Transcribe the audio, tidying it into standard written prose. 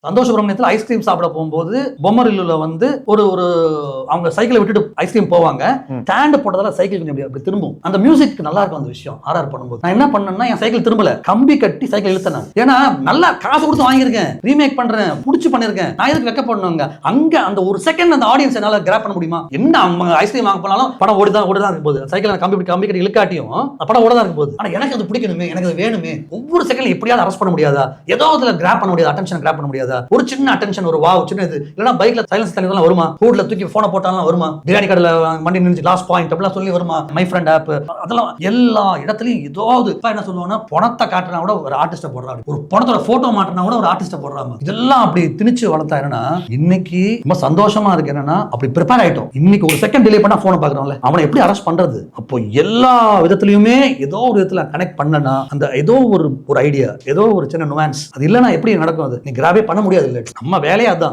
Santhosh சுப்ரமணியத்தில் ice cream சாப்பிட போகும்போது பொம்மரில்லுல வந்து ஒரு ஒரு அவங்க சைக்கிளை விட்டுட்டு ஐஸ்கிரீம் போவாங்க. ஸ்டாண்ட் போட்டதால சைக்கிள் கொஞ்சம் அப்படி திரும்பும். அந்த மியூசிக் நல்லா இருக்கும் அந்த விஷயம். ஆர்ஆர் பண்ணும்போது நான் என்ன பண்ணேன்னா என் சைக்கிள் திரும்பல, கம்பி கட்டி சைக்கிள் இழுத்தேன். ஏன்னா நல்லா காசு கொடுத்து வாங்கியிருக்கேன், ரீமேக் பண்றேன், புடிச்சு பண்ணிருக்கேன். நான் எதுக்கு வெக்க பண்ணுவாங்க அங்க அந்த ஒரு செகண்ட் அந்த ஆடியன்ஸ் என்னால கிராப் பண்ண முடியுமா? என்ன அவங்க ஐஸ்கிரீம் வாங்க போனாலும் படம் ஓடிதான் இருக்க போகுது. சைக்கிள் கம்பி கட்டி இழுக்காட்டியும் படம் ஓடதான் இருக்க போகுது. ஆனா எனக்கு அது பிடிக்கணுமே, எனக்கு அது வேணுமே. ஒவ்வொரு செகண்ட் எப்படியாவது அரெஸ்ட் பண்ண முடியாதா? ஏதோ அதுல கிராப் பண்ண முடியாது, அட்டென்ஷன் கிராப் பண்ண முடியாது. ஒரு சின்ன அட்டென்ஷன், ஒரு வாவ் சின்ன இது இல்லனா பைக்ல சைலன்ஸ் தனியெல்லாம் வருமா, ஹூட்ல தூக்கி போனை போட்டாலும் வருமா, பிரியாணி கடையில வண்டி நின்று லாஸ்ட் பாயிண்ட் அப்படிலாம் சொல்லி வருமா, மை ஃப்ரெண்ட் ஆப், அதெல்லாம் எல்லா இடத்துலயும் ஏதாவது என்ன சொல்லுவாங்கன்னா பணத்தை காட்டுனா கூட ஒரு ஆர்டிஸ்ட போடுறாங்க, ஒரு பணத்தோட போட்டோ மாட்டினா கூட ஒரு ஆர்டிஸ்ட போடுறாங்க. இதெல்லாம் அப்படி திணிச்சு வளர்த்தா என்னன்னா இன்னைக்கு ரொம்ப சந்தோஷமா இருக்கு. என்னன்னா அப்படி ப்ரிப்பேர் ஆயிட்டோம். இன்னைக்கு ஒரு செகண்ட் டிலே பண்ணா போனை பாக்குறோம்ல, அவனை எப்படி அரெஸ்ட் பண்றது? அப்போ எல்லா விதத்திலயுமே ஏதோ ஒரு விதத்துல கனெக்ட் பண்ணனா அந்த ஏதோ ஒரு ஐடியா, ஏதோ ஒரு சின்ன நுவான்ஸ் அது இல்லைன்னா எப்படி நடக்கும்? அது நீ கிராபே பண்ண முடியாது. இல்லை நம்ம வேலையா தான்.